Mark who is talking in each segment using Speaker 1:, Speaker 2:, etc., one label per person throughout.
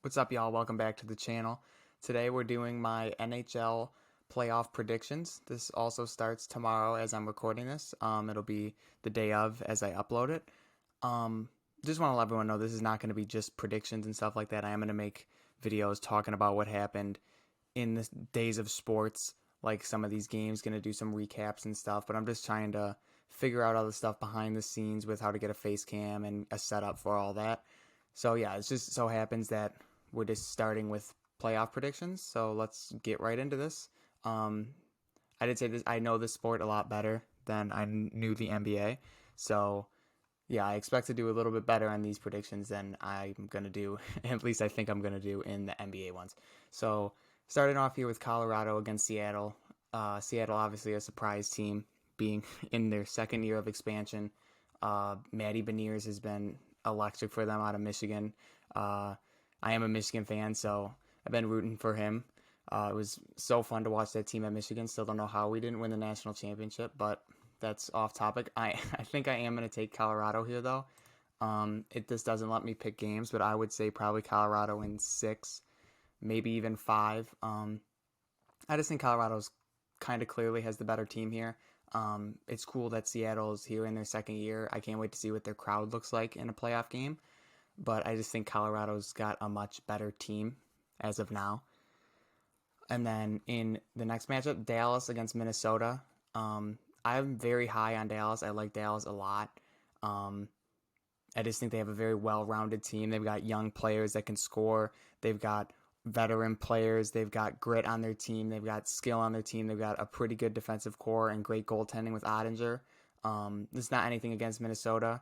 Speaker 1: What's up, y'all? Welcome back to the channel. Today we're doing my NHL Playoff predictions. This also starts tomorrow as I'm recording this. It'll be the day of as I upload it. Um, just want to let everyone know this is not going to be just predictions and stuff like that. I am going to make videos talking about what happened in the days of sports, like some of these games, going to do some recaps and stuff. But I'm just trying to figure out all the stuff behind the scenes with how to get a face cam and a setup for all that. So yeah, it just so happens that we're just starting with playoff predictions. So let's get right into this. Um, I did say this. I know this sport a lot better than I knew the NBA. So yeah, I expect to do a little bit better on these predictions than I'm gonna do. At least I think I'm gonna do in the NBA ones. So starting off here with Colorado against Seattle. Seattle obviously a surprise team, being in their second year of expansion. Matty Beniers has been electric for them out of Michigan. Uh, I am a Michigan fan, so I've been rooting for him. It was so fun to watch that team at Michigan. Still don't know how we didn't win the national championship, but that's off topic. I think I am going to take Colorado here, though. This doesn't let me pick games, but I would say probably Colorado in six, maybe even five. I just think Colorado's kind of clearly has the better team here. It's cool that Seattle's here in their second year. I can't wait to see what their crowd looks like in a playoff game, but I just think Colorado's got a much better team as of now. And then in the next matchup, Dallas against Minnesota. I'm very high on Dallas. I like Dallas a lot. Um, I just think they have a very well-rounded team. They've got young players that can score. They've got veteran players. They've got grit on their team. They've got skill on their team. They've got a pretty good defensive core and great goaltending with Ottinger. This is not anything against Minnesota.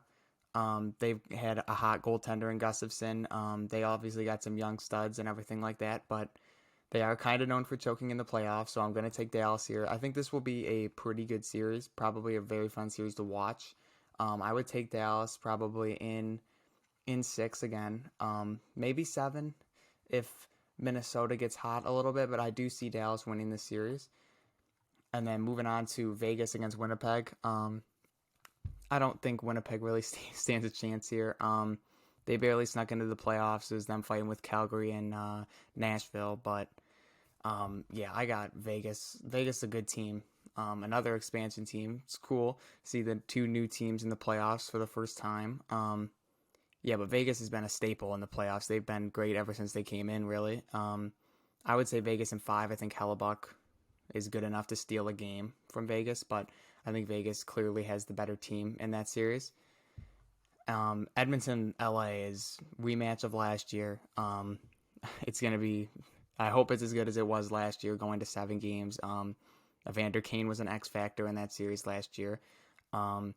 Speaker 1: They've had a hot goaltender in Gustafson. They obviously got some young studs and everything like that, but they are kind of known for choking in the playoffs, so I'm going to take Dallas here. I think this will be a pretty good series, probably a very fun series to watch. I would take Dallas probably in six again, maybe seven if Minnesota gets hot a little bit, but I do see Dallas winning this series. And then moving on to Vegas against Winnipeg. I don't think Winnipeg really stands a chance here. They barely snuck into the playoffs. It was them fighting with Calgary and Nashville, but yeah, I got Vegas. Vegas is a good team. Another expansion team. It's cool. See the two new teams in the playoffs for the first time. Yeah, but Vegas has been a staple in the playoffs. They've been great ever since they came in, really. I would say Vegas in five. I think Hellebuck is good enough to steal a game from Vegas, but I think Vegas clearly has the better team in that series. Edmonton, LA is rematch of last year. It's gonna be. I hope it's as good as it was last year, going to seven games. Evander Kane was an X factor in that series last year. Um,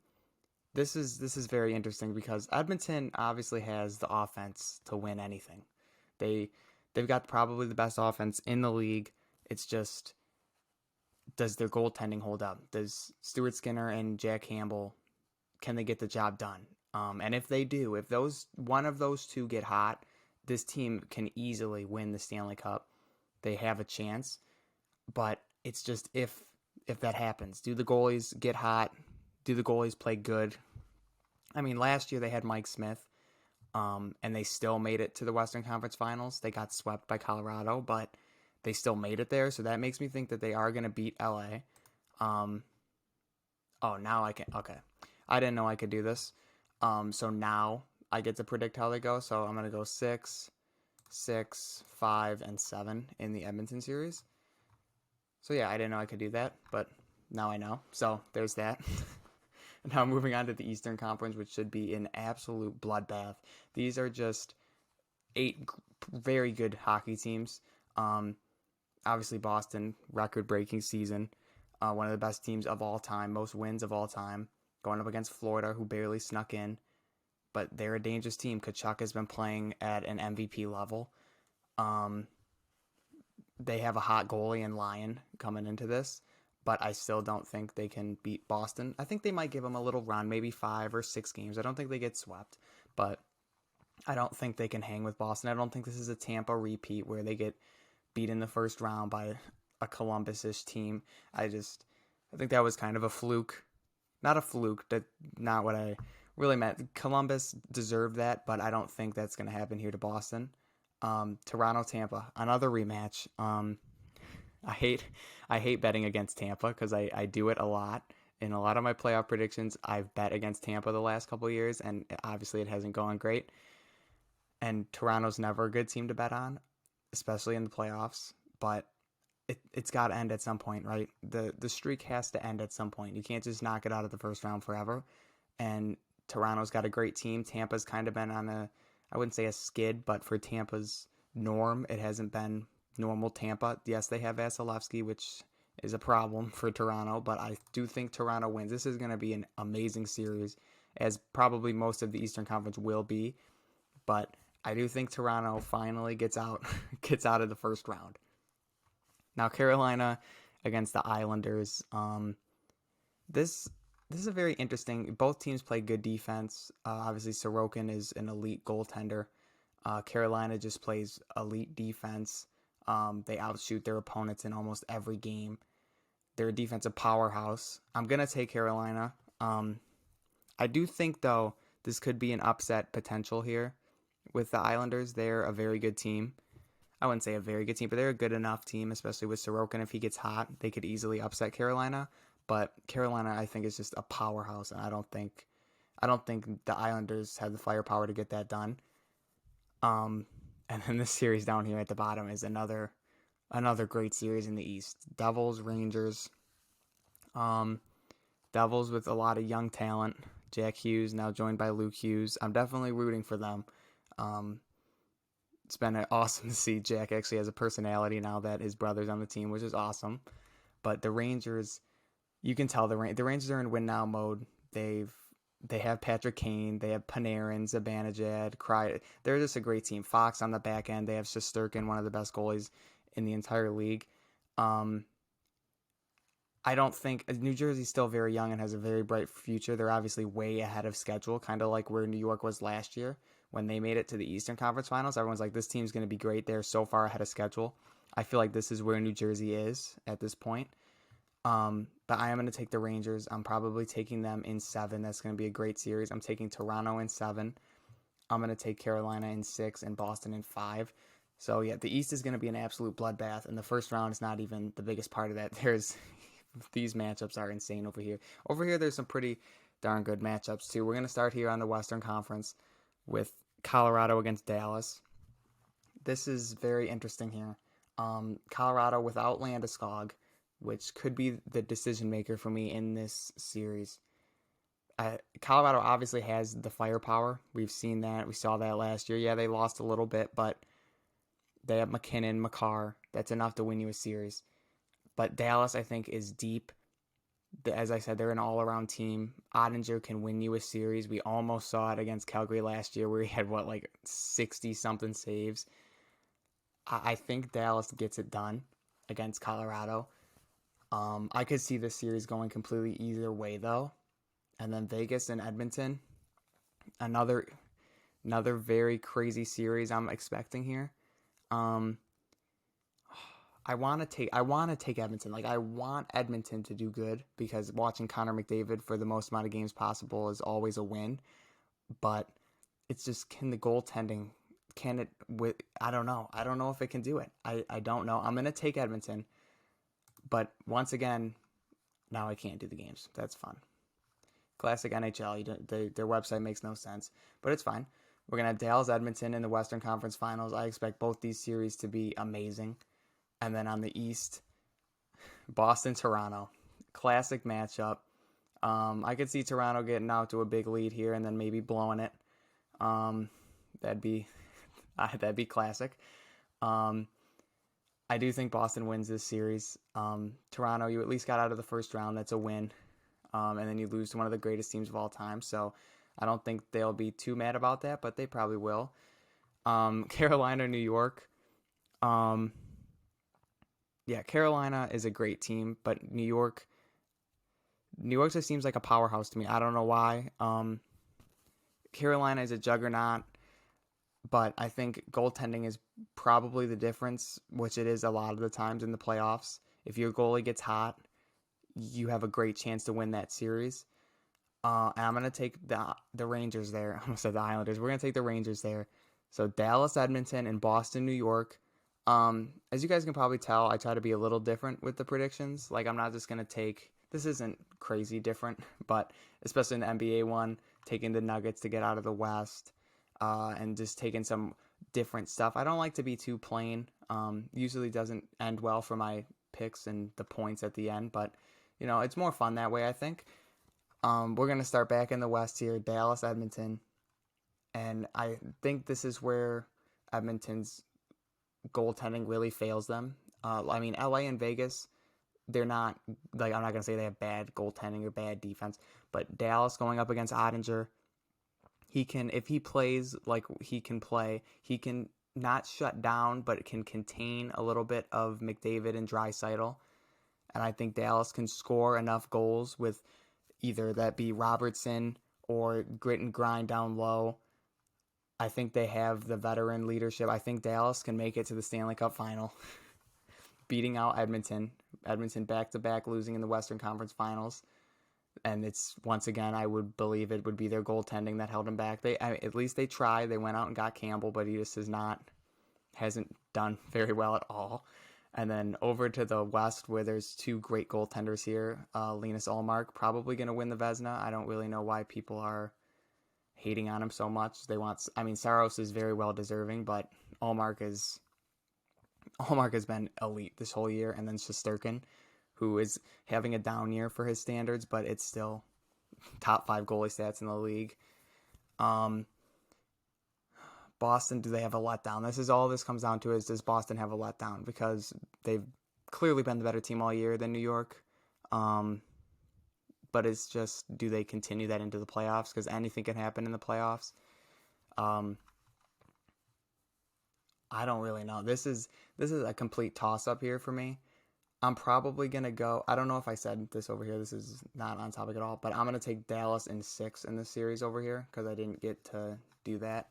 Speaker 1: this is very interesting because Edmonton obviously has the offense to win anything. They they've got probably the best offense in the league. It's just, does their goaltending hold up? Does Stuart Skinner and Jack Campbell, can they get the job done? And if they do, if those one of those two get hot, this team can easily win the Stanley Cup. They have a chance, but it's just if that happens, do the goalies get hot? Do the goalies play good? I mean, last year they had Mike Smith, and they still made it to the Western Conference Finals. They got swept by Colorado, but they still made it there. So that makes me think that they are going to beat LA. Um, oh, now I can. Okay, I didn't know I could do this. So now I get to predict how they go. So I'm gonna go six, 6, 5, and 7 in the Edmonton series. So yeah, I didn't know I could do that, but now I know. So there's that. Now moving on to the Eastern Conference, which should be an absolute bloodbath. These are just eight very good hockey teams. Um, Obviously Boston, record-breaking season, one of the best teams of all time, most wins of all time, going up against Florida, who barely snuck in, but they're a dangerous team. Kachuk has been playing at an MVP level. Um, they have a hot goalie in Lyon coming into this, but I still don't think they can beat Boston. I think they might give them a little run, maybe 5 or 6 games. I don't think they get swept, but I don't think they can hang with Boston. I don't think this is a Tampa repeat where they get beat in the first round by a Columbus-ish team. I think that was kind of a fluke. Not a fluke, that not what I really meant. Columbus deserved that, but I don't think that's going to happen here to Boston. Toronto Tampa, another rematch. I hate I hate betting against Tampa because I do it a lot. In a lot of my playoff predictions, I've bet against Tampa the last couple of years, and obviously it hasn't gone great. And Toronto's never a good team to bet on, especially in the playoffs. But it's got to end at some point, right? The streak has to end at some point. You can't just knock it out of the first round forever. And Toronto's got a great team. Tampa's kind of been on I wouldn't say a skid, but for Tampa's norm, it hasn't been normal Tampa. Yes, they have Vasilevsky, which is a problem for Toronto, but I do think Toronto wins. This is going to be an amazing series, as probably most of the Eastern Conference will be. But I do think Toronto finally gets out gets out of the first round. Now Carolina against the Islanders. This this is a very interesting. Both teams play good defense. Obviously, Sorokin is an elite goaltender. Carolina just plays elite defense. They outshoot their opponents in almost every game. They're a defensive powerhouse. I'm gonna take Carolina. I do think though this could be an upset potential here with the Islanders. They're a very good team. I wouldn't say a very good team, but they're a good enough team, especially with Sorokin. If he gets hot, they could easily upset Carolina. But Carolina, I think, is just a powerhouse, and I don't think the Islanders have the firepower to get that done. And then this series down here at the bottom is another great series in the East. Devils, Rangers. Devils with a lot of young talent. Jack Hughes now joined by Luke Hughes. I'm definitely rooting for them. It's been awesome to see Jack actually has a personality now that his brother's on the team, which is awesome. But the Rangers, you can tell the Rangers are in win now mode. They have Patrick Kane, they have Panarin, Zibanejad, Cry. They're just a great team. Fox on the back end. They have Shesterkin, one of the best goalies in the entire league. I don't think New Jersey's still very young and has a very bright future. They're obviously way ahead of schedule, kind of like where New York was last year when they made it to the Eastern Conference Finals. Everyone's like, this team's going to be great. They're so far ahead of schedule. I feel like this is where New Jersey is at this point. But I am going to take the Rangers. I'm probably taking them in 7. That's going to be a great series. I'm taking Toronto in 7. I'm going to take Carolina in 6 and Boston in 5. So, yeah, the East is going to be an absolute bloodbath, and the first round is not even the biggest part of that. These matchups are insane over here. Over here, there's some pretty darn good matchups, too. We're going to start here on the Western Conference with Colorado against Dallas. This is very interesting here. Colorado without Landeskog, which could be the decision maker for me in this series. Colorado obviously has the firepower. We've seen that. We saw that last year. Yeah, they lost a little bit, but they have McKinnon, Makar. That's enough to win you a series. But Dallas, I think, is deep. As I said, they're an all-around team. Ottinger can win you a series. We almost saw it against Calgary last year where he had, 60-something saves. I think Dallas gets it done against Colorado. I could see this series going completely either way, though. And then Vegas and Edmonton, another very crazy series I'm expecting here. I want to take Edmonton. I want Edmonton to do good because watching Connor McDavid for the most amount of games possible is always a win. But it's just, can the goaltending, I don't know. I don't know if it can do it. I don't know. I'm going to take Edmonton. But once again, now I can't do the games. That's fun. Classic NHL. Their website makes no sense, but it's fine. We're going to have Dallas Edmonton in the Western Conference Finals. I expect both these series to be amazing. And then on the East, Boston, Toronto. Classic matchup. I could see Toronto getting out to a big lead here and then maybe blowing it. That'd be classic. I do think Boston wins this series. Toronto, you at least got out of the first round. That's a win. And then you lose to one of the greatest teams of all time. So I don't think they'll be too mad about that, but they probably will. Carolina, New York. Yeah, Carolina is a great team, but New York just seems like a powerhouse to me. I don't know why. Carolina is a juggernaut, but I think goaltending is probably the difference, which it is a lot of the times in the playoffs. If your goalie gets hot, you have a great chance to win that series. And I'm going to take the Rangers there. I almost said the Islanders. We're going to take the Rangers there. So Dallas, Edmonton, and Boston, New York. As you guys can probably tell, I try to be a little different with the predictions. Like, I'm not just going to take, this isn't crazy different, but especially in the NBA one, taking the Nuggets to get out of the West, and just taking some different stuff. I don't like to be too plain. Usually doesn't end well for my picks and the points at the end, but it's more fun that way, I think. We're going to start back in the West here, Dallas, Edmonton. And I think this is where Edmonton's goaltending really fails them. I mean, LA and Vegas, they're not, like, I'm not going to say they have bad goaltending or bad defense, but Dallas going up against Ottinger, he can, if he plays like he can play, he can not shut down, but can contain a little bit of McDavid and Draisaitl. And I think Dallas can score enough goals with either that be Robertson or grit and grind down low. I think they have the veteran leadership. I think Dallas can make it to the Stanley Cup final, beating out Edmonton. Edmonton back-to-back losing in the Western Conference Finals. And it's, once again, I would believe it would be their goaltending that held them back. At least they tried. They went out and got Campbell, but he just hasn't done very well at all. And then over to the West, where there's two great goaltenders here. Linus Ullmark, probably going to win the Vezina. I don't really know why people are hating on him so much. Saros is very well deserving, but Ullmark has been elite this whole year. And then Shesterkin, who is having a down year for his standards, but it's still top 5 goalie stats in the league. Boston, do they have a letdown? This is all this comes down to, is does Boston have a letdown? Because they've clearly been the better team all year than New York. But it's just, do they continue that into the playoffs? Because anything can happen in the playoffs. I don't really know. This is a complete toss-up here for me. I'm probably going to go, I don't know if I said this over here, this is not on topic at all, but I'm going to take Dallas in 6 in this series over here, because I didn't get to do that.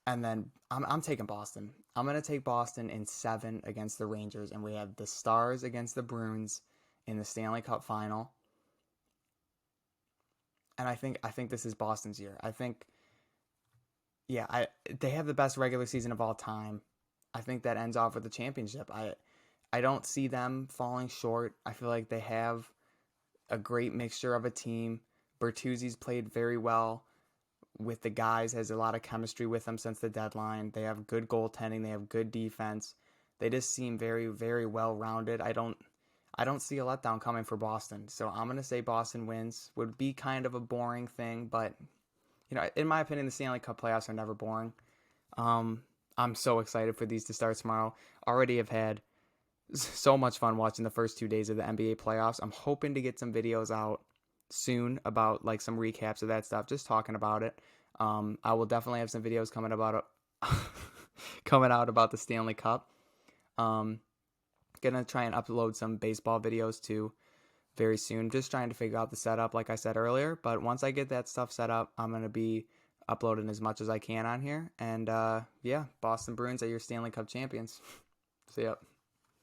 Speaker 1: And then I'm taking Boston. I'm going to take Boston in 7 against the Rangers, and we have the Stars against the Bruins in the Stanley Cup final. And I think this is Boston's year. I think, they have the best regular season of all time. I think that ends off with the championship. I don't see them falling short. I feel like they have a great mixture of a team. Bertuzzi's played very well with the guys, has a lot of chemistry with them since the deadline. They have good goaltending. They have good defense. They just seem very, very well-rounded. I don't see a letdown coming for Boston. So I'm going to say Boston wins. Would be kind of a boring thing, but in my opinion, the Stanley Cup playoffs are never boring. I'm so excited for these to start tomorrow. Already have had so much fun watching the first 2 days of the NBA playoffs. I'm hoping to get some videos out soon about like some recaps of that stuff, just talking about it. I will definitely have some videos coming out about the Stanley Cup. Gonna try and upload some baseball videos too very soon. Just trying to figure out the setup, like I said earlier. But once I get that stuff set up, I'm gonna be uploading as much as I can on here. And Boston Bruins are your Stanley Cup champions. See ya.